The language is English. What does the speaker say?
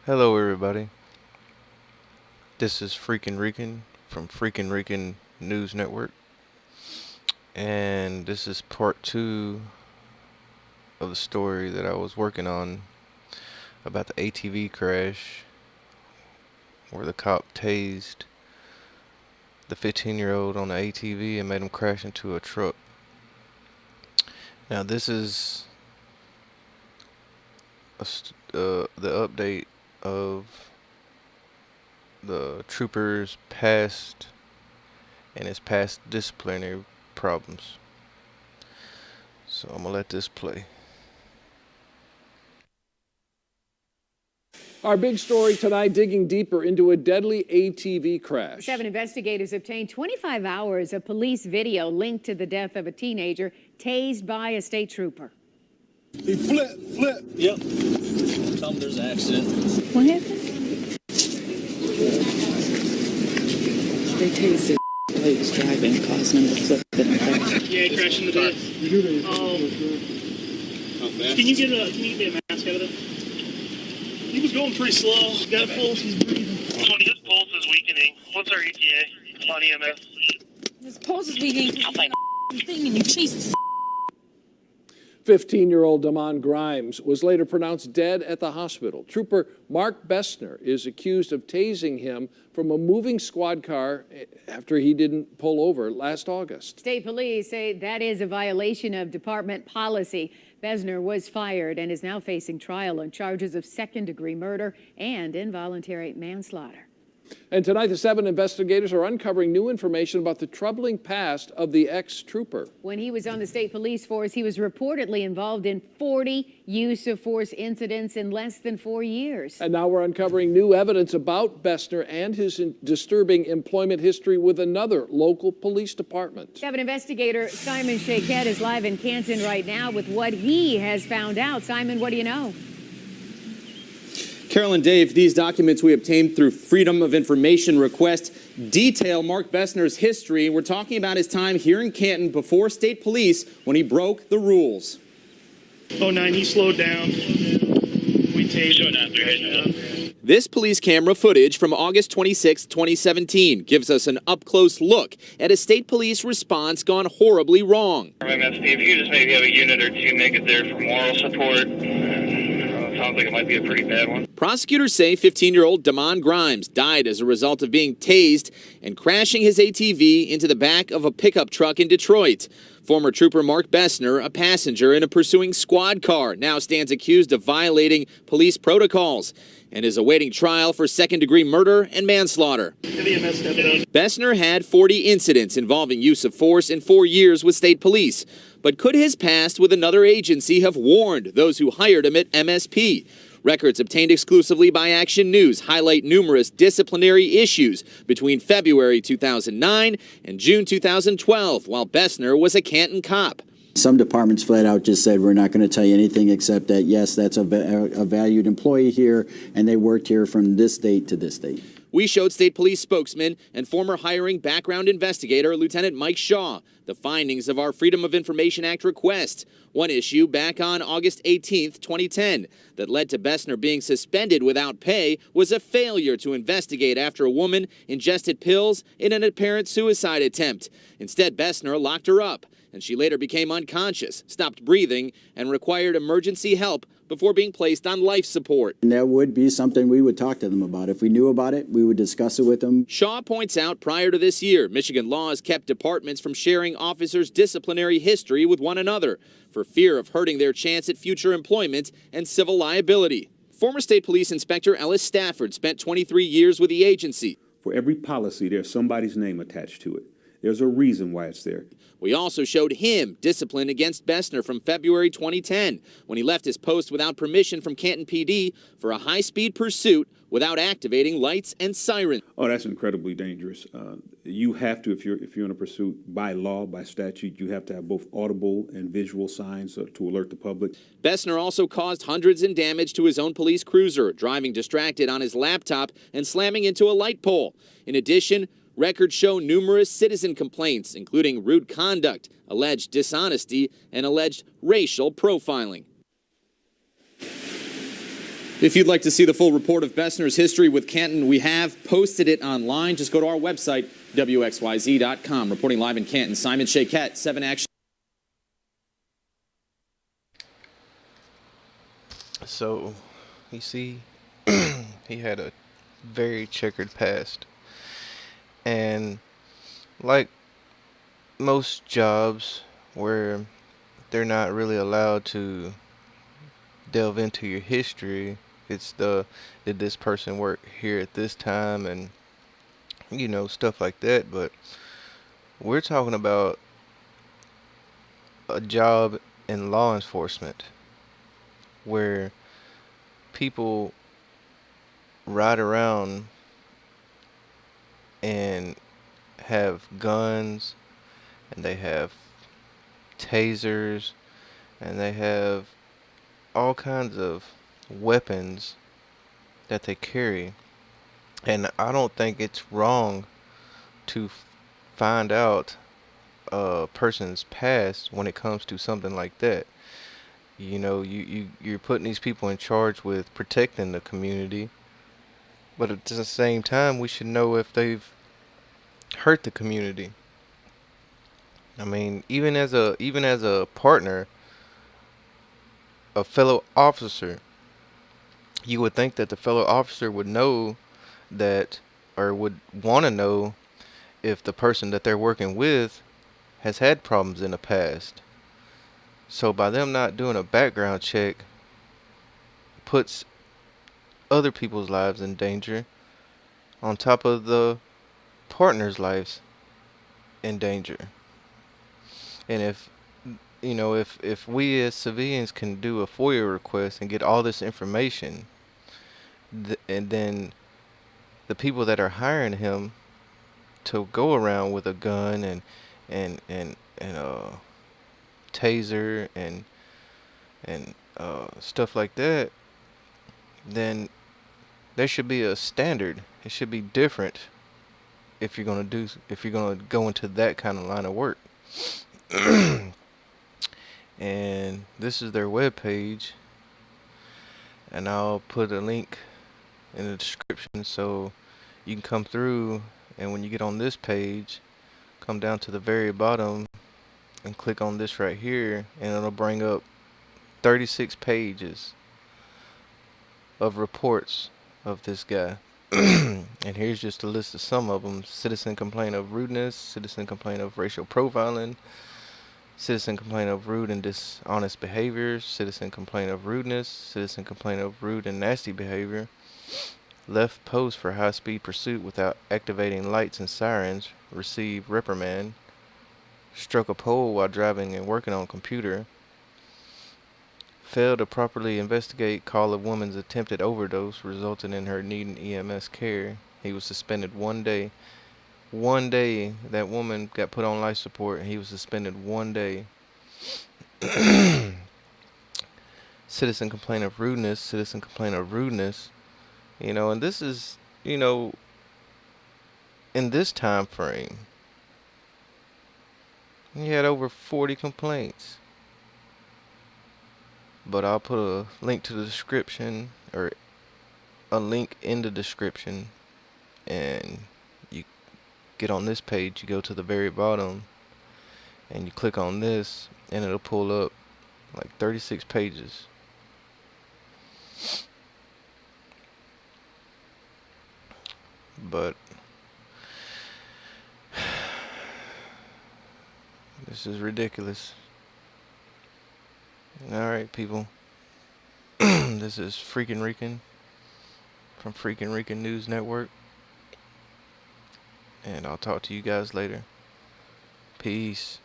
Hello, everybody. This is Freakin' Rican from Freakin' Rican News Network, and this is part two of the story that I was working on about the ATV crash where the cop tased the 15-year-old on the ATV and made him crash into a truck. Now, this is the update of the trooper's past and his past disciplinary problems. So I'm gonna let this play. Our big story tonight, digging deeper into a deadly ATV crash. 7 investigators obtained 25 hours of police video linked to the death of a teenager tased by a state trooper. He flipped. Yep. Tell them there's an accident. What happened? They tased him while he was driving, causing him to flip and crash. Yeah, he crashed into the. Can you get a mask out of it? He was going pretty slow. He's got a pulse. He's breathing. Tony, his pulse is weakening. What's our ETA on EMS? His pulse is weakening. I'll find a thing and you chase. 15-year-old Damon Grimes was later pronounced dead at the hospital. Trooper Mark Bessner is accused of tasing him from a moving squad car after he didn't pull over last August. State police say that is a violation of department policy. Bessner was fired and is now facing trial on charges of second-degree murder and involuntary manslaughter. And tonight, the 7 investigators are uncovering new information about the troubling past of the ex-trooper. When he was on the state police force, he was reportedly involved in 40 use-of-force incidents in less than 4 years. And now we're uncovering new evidence about Bessner and his disturbing employment history with another local police department. 7 investigator Simon Checkered is live in Canton right now with what he has found out. Simon, what do you know? Carol and Dave, these documents we obtained through Freedom of Information request detail Mark Bessner's history. We're talking about his time here in Canton before state police when he broke the rules. 09, he slowed down. We tased him. This police camera footage from August 26, 2017 gives us an up-close look at a state police response gone horribly wrong. MSP, if you just maybe have a unit or two, make it there for moral support. Sounds like it might be a pretty bad one. Prosecutors say 15-year-old Damon Grimes died as a result of being tased and crashing his ATV into the back of a pickup truck in Detroit. Former trooper Mark Bessner, a passenger in a pursuing squad car, now stands accused of violating police protocols and is awaiting trial for second-degree murder and manslaughter. Bessner had 40 incidents involving use of force in 4 years with state police. But could his past with another agency have warned those who hired him at MSP? Records obtained exclusively by Action News highlight numerous disciplinary issues between February 2009 and June 2012, while Bessner was a Canton cop. Some departments flat out just said, we're not going to tell you anything except that, yes, that's a valued employee here, and they worked here from this date to this date. We showed state police spokesman and former hiring background investigator Lieutenant Mike Shaw the findings of our Freedom of Information Act request. One issue back on August 18, 2010, that led to Bessner being suspended without pay was a failure to investigate after a woman ingested pills in an apparent suicide attempt. Instead, Bessner locked her up, and she later became unconscious, stopped breathing, and required emergency help before being placed on life support. And that would be something we would talk to them about. If we knew about it, we would discuss it with them. Shaw points out prior to this year, Michigan law has kept departments from sharing officers' disciplinary history with one another for fear of hurting their chance at future employment and civil liability. Former State Police Inspector Ellis Stafford spent 23 years with the agency. For every policy, there's somebody's name attached to it. There's a reason why it's there. We also showed him discipline against Bessner from February 2010 when he left his post without permission from Canton PD for a high-speed pursuit without activating lights and sirens. Oh, that's incredibly dangerous. You have to, if you're in a pursuit, by law, by statute, you have to have both audible and visual signs to alert the public. Bessner also caused hundreds in damage to his own police cruiser, driving distracted on his laptop and slamming into a light pole. In addition, records show numerous citizen complaints, including rude conduct, alleged dishonesty, and alleged racial profiling. If you'd like to see the full report of Bessner's history with Canton, we have posted it online. Just go to our website, WXYZ.com. Reporting live in Canton, Simon Shakette, 7 Action. So, you see, he had a very checkered past. And like most jobs where they're not really allowed to delve into your history, it's did this person work here at this time and stuff like that. But we're talking about a job in law enforcement where people ride around and have guns, and they have tasers, and they have all kinds of weapons that they carry. And I don't think it's wrong to find out a person's past when it comes to something like that. You're putting these people in charge with protecting the community, but at the same time, we should know if they've hurt the community. I mean, even as a partner, a fellow officer, you would think that the fellow officer would know that, or would want to know if the person that they're working with has had problems in the past. So by them not doing a background check puts other people's lives in danger on top of the partner's lives in danger. And if we as civilians can do a FOIA request and get all this information, and then the people that are hiring him to go around with a gun and a taser and stuff like that, then there should be a standard. It should be different if you're gonna go into that kind of line of work. And this is their webpage, and I'll put a link in the description so you can come through, and when you get on this page, come down to the very bottom and click on this right here, and it'll bring up 36 pages of reports of this guy. And here's just a list of some of them: citizen complaint of rudeness, citizen complaint of racial profiling, citizen complaint of rude and dishonest behavior, citizen complaint of rudeness, citizen complaint of rude and nasty behavior, left post for high-speed pursuit without activating lights and sirens, receive reprimand, struck a pole while driving and working on computer, failed to properly investigate call of woman's attempted overdose resulting in her needing EMS care. He was suspended 1 day. 1 day that woman got put on life support, and he was suspended 1 day. Citizen complaint of rudeness, citizen complaint of rudeness. And this is, in this time frame, he had over 40 complaints. But I'll put a link to the description, or a link in the description, and you get on this page, you go to the very bottom, and you click on this, and it'll pull up like 36 pages. But this is ridiculous. Alright, people. This is Freakin' Rican from Freakin' Rican News Network. And I'll talk to you guys later. Peace.